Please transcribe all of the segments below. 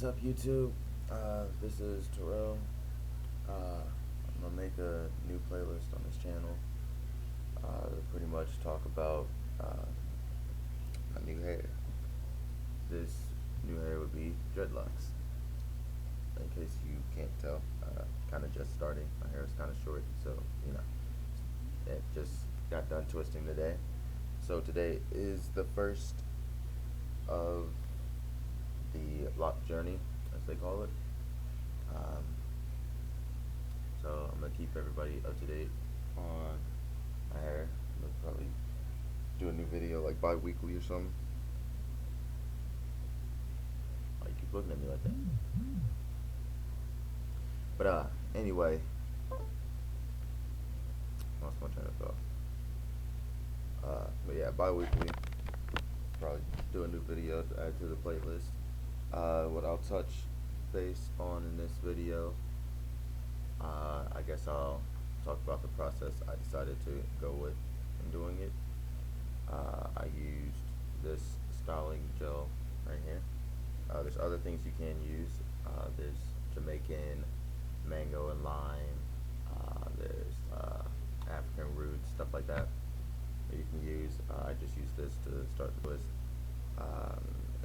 What's up, YouTube? This is Terrell. I'm gonna make a new playlist on this channel. Pretty much talk about my new hair. This new hair would be dreadlocks. In case you can't tell, kind of just starting. My hair is kind of short, so you know, it just got done twisting today. So today is the first of the Loc Journey, as they call it. Um, so I'm gonna keep everybody up to date on my hair. I'll probably do a new video like bi-weekly or something. Oh, you keep looking at me like that. But anyway, lost my train of thought. But yeah, bi-weekly. Probably do a new video to add to the playlist. What I'll touch base on in this video, I guess I'll talk about the process I decided to go with in doing it. I used this styling gel right here. There's other things you can use. There's Jamaican mango and lime. There's African roots, stuff like that you can use. I just used this to start the twist.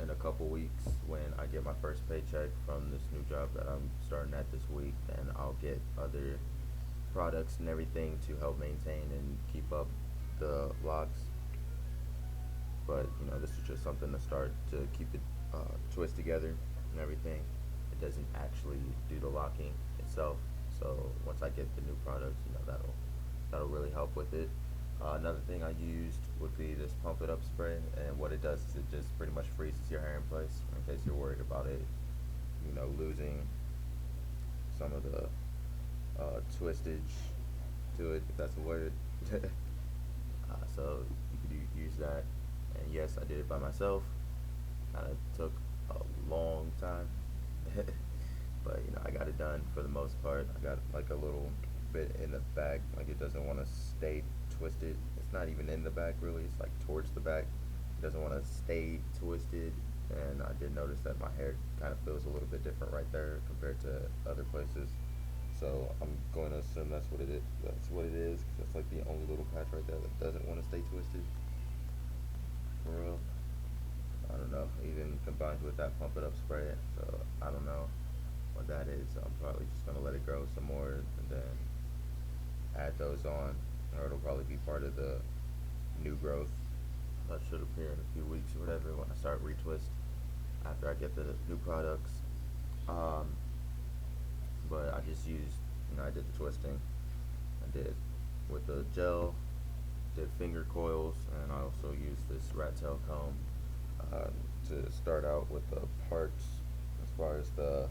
In a couple weeks, when I get my first paycheck from this new job that I'm starting at this week, then I'll get other products and everything to help maintain and keep up the locks. But you know, this is just something to start to keep it twist together and everything. It doesn't actually do the locking itself. So once I get the new products, you know, that'll really help with it. Another thing I used would be this pump it up spray, and what it does is it just pretty much freezes your hair in place in case you're worried about it, you know, losing some of the twistage to it, if that's a word. So you could use that, and yes, I did it by myself. Kind of took a long time, but you know, I got it done for the most part. I got like a little bit in the back, like it doesn't want to stay twisted. It's not even in the back really, it's like towards the back. It doesn't want to stay twisted, and I did notice that my hair kind of feels a little bit different right there compared to other places. So I'm going to assume that's what it is. That's what it is, because that's like the only little patch right there that doesn't want to stay twisted. For real. I don't know. Even combined with that pump it up spray, so I don't know what that is. I'm probably just gonna let it grow some more and then add those on, or it'll probably be part of the new growth that should appear in a few weeks or whatever when I start retwist after I get the new products. But I just used, you know, I did the twisting. I did with the gel, did finger coils, and I also used this rat tail comb to start out with the parts. As far as the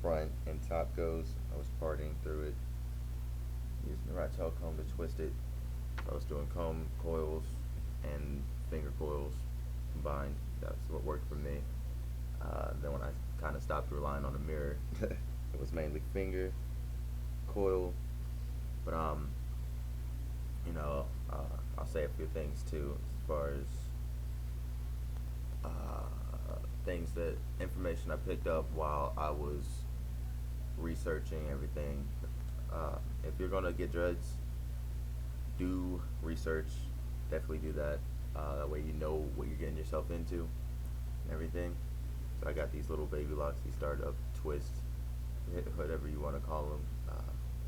front and top goes, I was parting through it using the rat tail comb to twist it. I was doing comb coils and finger coils combined. That's what worked for me. Then when I kind of stopped relying on a mirror, it was mainly finger coil. But you know, I'll say a few things too, as far as things that information I picked up while I was researching everything. If you're gonna get dreads, do research. Definitely do that. That way you know what you're getting yourself into and everything. So I got these little baby locks, these startup twists, whatever you want to call them.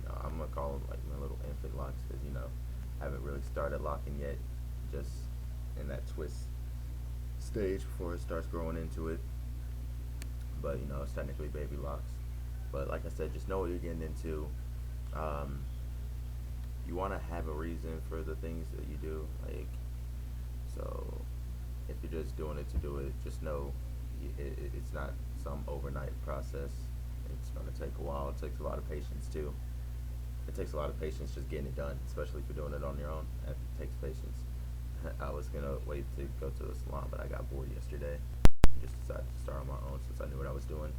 You know, I'm gonna call them like my little infant locks because, you know, I haven't really started locking yet. Just in that twist stage before it starts growing into it. But you know, it's technically baby locks. But like I said, just know what you're getting into. You want to have a reason for the things that you do. Like, so if you're just doing it to do it, just know it's not some overnight process. It's going to take a while. It takes a lot of patience too. It takes a lot of patience just getting it done, especially if you're doing it on your own. It takes patience. I was gonna wait to go to the salon, but I got bored yesterday. Just decided to start on my own since I knew what I was doing.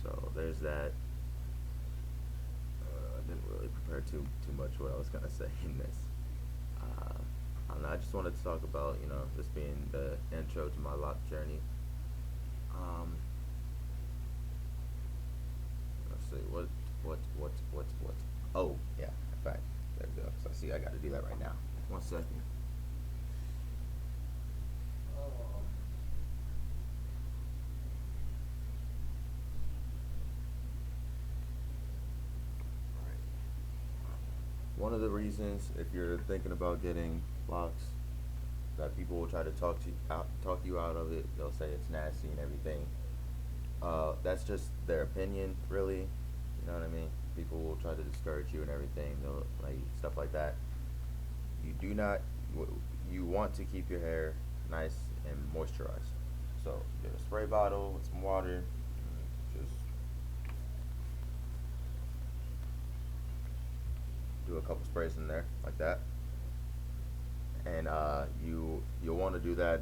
So there's that. I didn't really prepare too much what I was gonna say in this. I don't know. I just wanted to talk about, you know, this being the intro to my Loc journey. Um, let's see, what? Oh, yeah, in fact, there we go. So I see I got to do that right now. 1 second. One of the reasons, if you're thinking about getting locks, that people will try to talk you out of it. They'll say it's nasty and everything. That's just their opinion, really. You know what I mean? People will try to discourage you and everything. They'll like stuff like that. You do not. You want to keep your hair nice and moisturized. So get a spray bottle with some water. Just do a couple sprays in there like that, and you'll want to do that.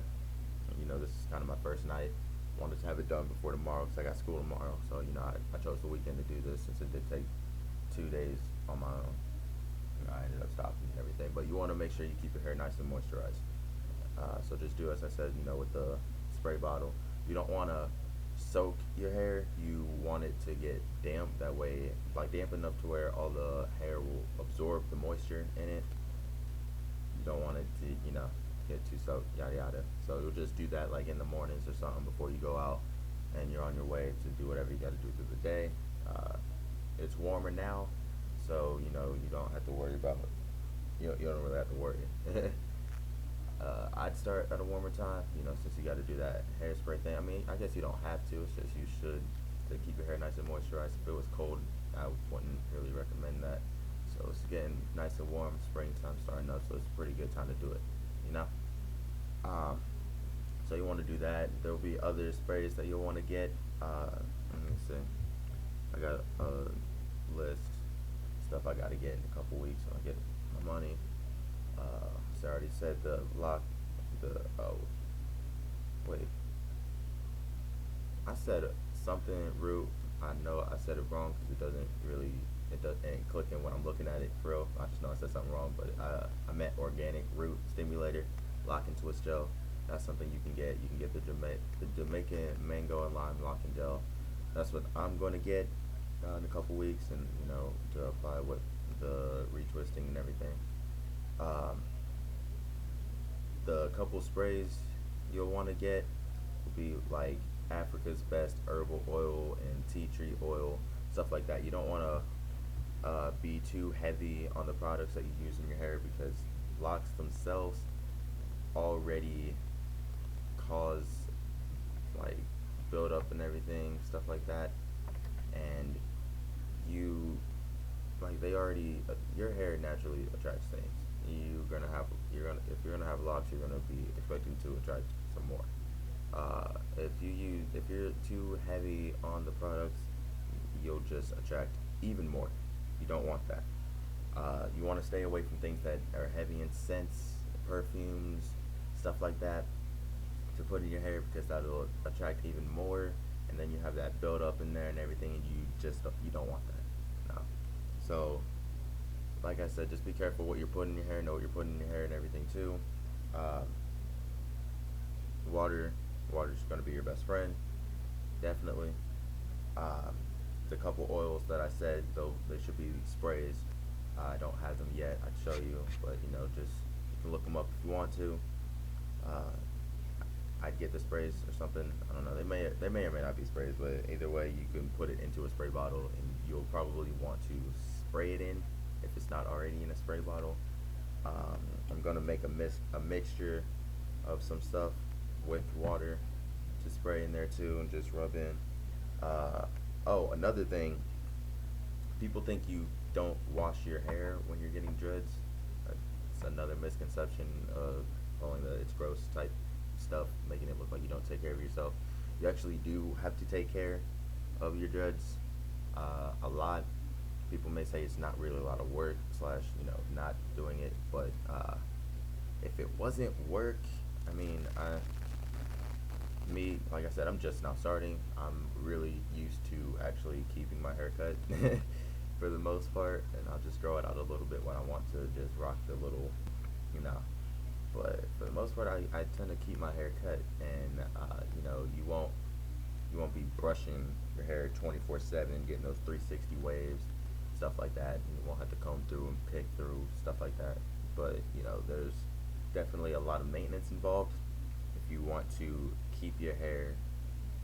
You know, this is kind of my first night. Wanted to have it done before tomorrow because I got school tomorrow. So you know, I chose the weekend to do this since it did take 2 days on my own. You know, I ended up stopping and everything, but you want to make sure you keep your hair nice and moisturized. So just do as I said. You know, with the spray bottle, you don't want to soak your hair. You want it to get damp. That way, like damp enough to where all the hair will absorb the moisture in it. You don't want it to, get too soaked, yada yada. So you'll just do that like in the mornings or something before you go out, and you're on your way to do whatever you got to do through the day. Uh, it's warmer now, so you don't have to worry about. You don't really have to worry. I'd start at a warmer time, since you got to do that hairspray thing. I mean, I guess you don't have to. It's just you should to keep your hair nice and moisturized. If it was cold, I wouldn't really recommend that. So it's getting nice and warm. Springtime starting up, so it's a pretty good time to do it. You know. Um, so you want to do that. There'll be other sprays that you'll want to get. Let me see. I got a list stuff I got to get in a couple weeks when I get my money. So I already said the lock. The oh wait, I said something root. I know I said it wrong because it ain't clicking when I'm looking at it for real. I just know I said something wrong, but I meant organic root stimulator, lock and twist gel. That's something you can get. You can get the Jamaican mango and lime lock and gel. That's what I'm going to get in a couple weeks, and to apply with the retwisting and everything. Um, the couple sprays you'll want to get will be like Africa's best herbal oil and tea tree oil, stuff like that. You don't want to be too heavy on the products that you use in your hair because locks themselves already cause like build up and everything, stuff like that, and you like they already your hair naturally attracts things. If you're gonna have locks, you're gonna be expecting to attract some more. If you're too heavy on the products, you'll just attract even more. You don't want that. You want to stay away from things that are heavy in scents, perfumes, stuff like that to put in your hair because that'll attract even more, and then you have that build up in there and everything, and you don't want that. No. So like I said, just be careful what you're putting in your hair. Know what you're putting in your hair and everything too. Um, water, water's gonna be your best friend, definitely. Um, the couple oils that I said, though, they should be sprays. I don't have them yet. I'd show you, but just you can look them up if you want to. Uh, I'd get the sprays or something. I don't know. They may or may not be sprays, but either way, you can put it into a spray bottle, and you'll probably want to spray it in if it's not already in a spray bottle. I'm gonna make a mixture of some stuff with water to spray in there too, and just rub in. Oh, another thing. People think you don't wash your hair when you're getting dreads. It's another misconception of calling the it's gross type stuff, making it look like you don't take care of yourself. You actually do have to take care of your dreads a lot. People may say it's not really a lot of work slash not doing it, but if it wasn't work, I mean, like I said, I'm just now starting. I'm really used to actually keeping my hair cut for the most part, and I'll just grow it out a little bit when I want to just rock the little, you know. But for the most part, I tend to keep my hair cut, and you won't You won't be brushing your hair 24/7, getting those 360 waves, stuff like that. You won't have to comb through and pick through stuff like that. But there's definitely a lot of maintenance involved if you want to keep your hair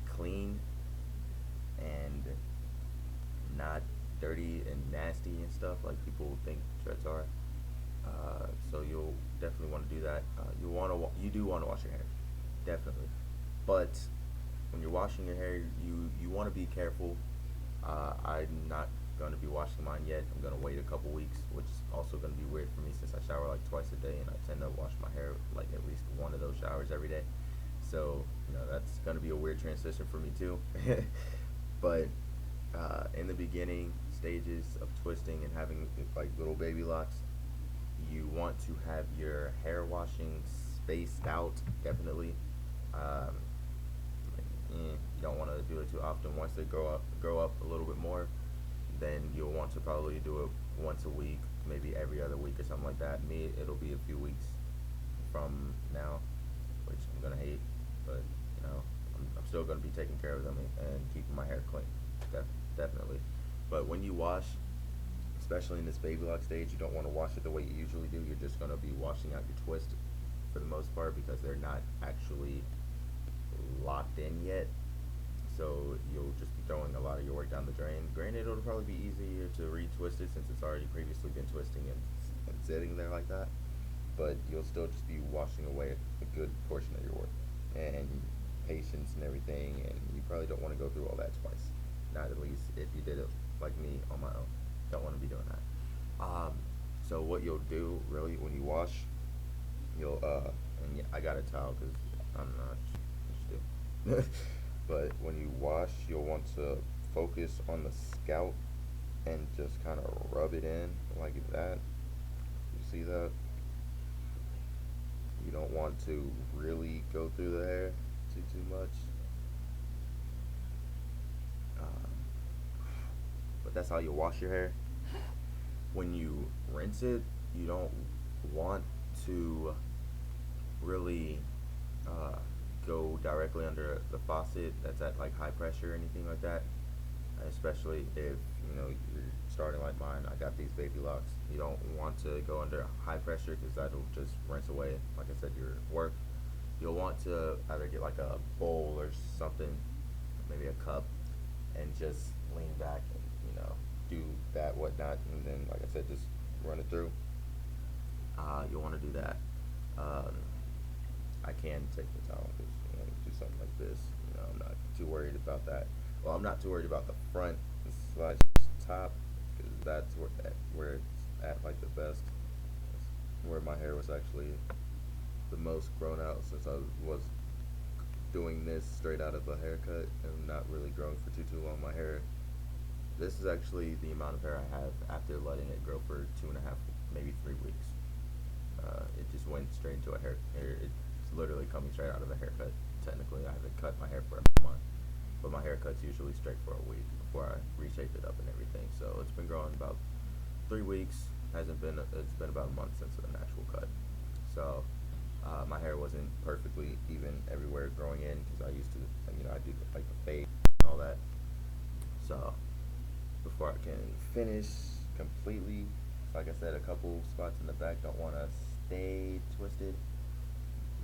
clean and not dirty and nasty and stuff like people think dreads are. So you'll definitely want to do that. You do want to wash your hair, definitely. But when you're washing your hair, you want to be careful. I'm not going to be washing mine yet. I'm going to wait a couple weeks, which is also going to be weird for me since I shower like twice a day and I tend to wash my hair like at least one of those showers every day. So that's going to be a weird transition for me too. But in the beginning stages of twisting and having like little baby locks, you want to have your hair washing spaced out, definitely. Um, you don't want to do it too often. Once they grow up a little bit more, then you'll want to probably do it once a week, maybe every other week or something like that. Me, it'll be a few weeks from now, which I'm gonna hate, but I'm still gonna be taking care of them and keeping my hair clean, definitely. But when you wash, especially in this baby lock stage, you don't want to wash it the way you usually do. You're just gonna be washing out your twist for the most part because they're not actually locked in yet. So you'll just be throwing a lot of your work down the drain. Granted, it'll probably be easier to retwist it since it's already previously been twisting and sitting there like that. But you'll still just be washing away a good portion of your work and patience and everything. And you probably don't want to go through all that twice. Not at least if you did it like me on my own. Don't want to be doing that. So what you'll do really when you wash, you'll and yeah, I got a towel because I'm not still. But when you wash, you'll want to focus on the scalp and just kind of rub it in like that. You see that? You don't want to really go through the hair too much. Um, but that's how you wash your hair. When you rinse it, you don't want to really go directly under the faucet that's at like high pressure or anything like that. Especially if you're starting like mine. I got these baby locks. You don't want to go under high pressure because that'll just rinse away, like I said, your work. You'll want to either get like a bowl or something, maybe a cup, and just lean back and do that whatnot, and then like I said, just run it through. You'll want to do that. I can take the towel because do something like this. I'm not too worried about that. Well, I'm not too worried about the front slash top because that's where it's at like the best. That's where my hair was actually the most grown out since I was doing this straight out of a haircut and not really growing for too long. My hair. This is actually the amount of hair I have after letting it grow for 2.5, maybe 3 weeks. It just went straight into a hair. It's literally coming straight out of a haircut. Technically, I haven't cut my hair for a month, but my haircut's usually straight for a week before I reshape it up and everything. So it's been growing about 3 weeks. Hasn't been. It's been about a month since an actual cut. So my hair wasn't perfectly even everywhere growing in because I used to, I do like the fade and all that. So before I can finish completely, like I said, a couple spots in the back don't want to stay twisted,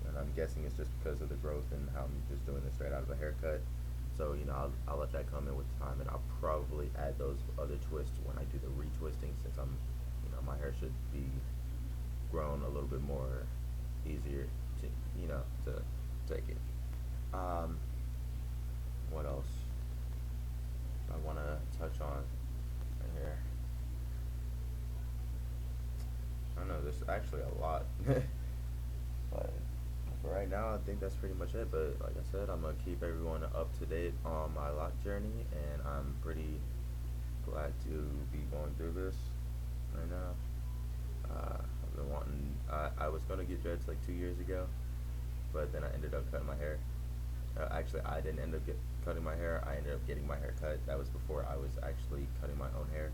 and I'm guessing it's just because of the growth and how I'm just doing this straight out of a haircut. So I'll let that come in with time, and I'll probably add those other twists when I do the retwisting, since my hair should be grown a little bit more easier to take it. What else I want to touch on right here? I know there's actually a lot, but for right now, I think that's pretty much it. But like I said, I'm gonna keep everyone up to date on my lock journey, and I'm pretty glad to be going through this right now. I've been wanting. I was gonna get dreads like 2 years ago, but then I ended up cutting my hair. Actually, I didn't end up cutting my hair. I ended up getting my hair cut. That was before I was actually cutting my own hair.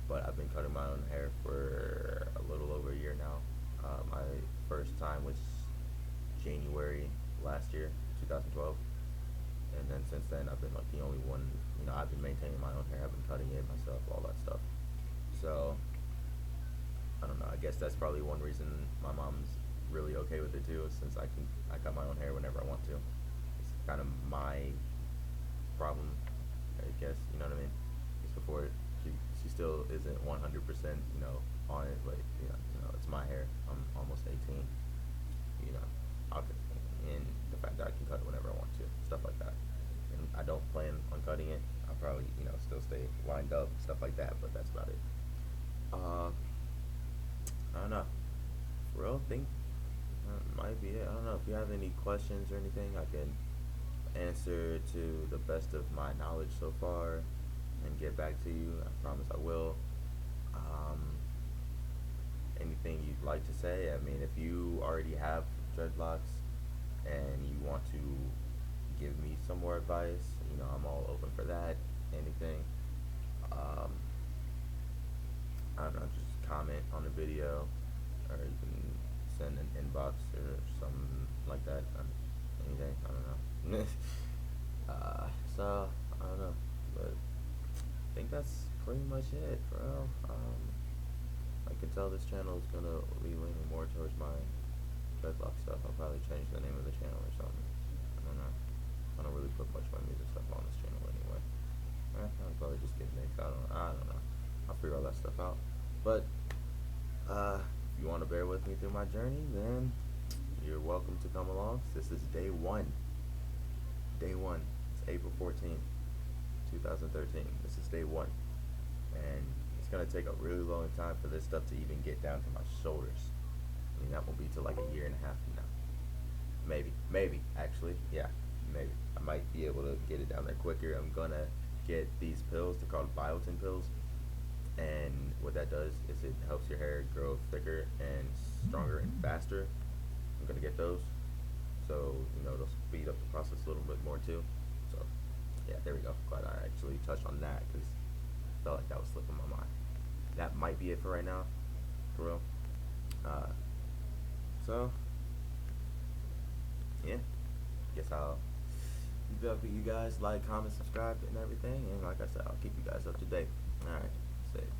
But I've been cutting my own hair for a little over a year now. My first time was January last year, 2012, And then since then, I've been like the only one. I've been maintaining my own hair. I've been cutting it myself, all that stuff. So I don't know. I guess that's probably one reason my mom's really okay with it too, since I cut my own hair whenever I want to. It's kind of my problem, I guess. You know what I mean? Just before she still isn't 100% on it, but it's my hair. I'm almost 18. You know, and the fact that I can cut it whenever I want to, stuff like that. And I don't plan on cutting it. I'll probably still stay lined up, stuff like that. But that's about it. Uh, I don't know. For real, think might be it. I don't know if you have any questions or anything. I can answer to the best of my knowledge so far and get back to you. I promise I will. Um, Anything you'd like to say? I mean, if you already have dreadlocks and you want to give me some more advice, I'm all open for that. Anything. Um, I don't know, just comment on the video, or you can send an inbox or something like that. Anything, I don't know. So, I don't know, but I think that's pretty much it, bro. I can tell this channel is gonna be leaning more towards my dreadlock stuff. I'll probably change the name of the channel or something. I don't know. I don't really put much of my music stuff on this channel anyway. I'll probably just get mixed. I don't know. I'll figure all that stuff out. But if you want to bear with me through my journey, then you're welcome to come along. This is day one. Day one. It's April 14th, 2013. This is day one. And it's going to take a really long time for this stuff to even get down to my shoulders. I mean, that won't be till like a year and a half from now. Maybe, actually. Yeah, maybe. I might be able to get it down there quicker. I'm going to get these pills. They're called biotin pills. And what that does is it helps your hair grow thicker and stronger and faster. I'm going to get those. So, it'll speed up the process a little bit more too. So, yeah, there we go. Glad I actually touched on that because I felt like that was slipping my mind. That might be it for right now, for real. So, yeah, guess I'll keep up with you guys. Like, comment, subscribe, and everything. And like I said, I'll keep you guys up to date. Alright, say it.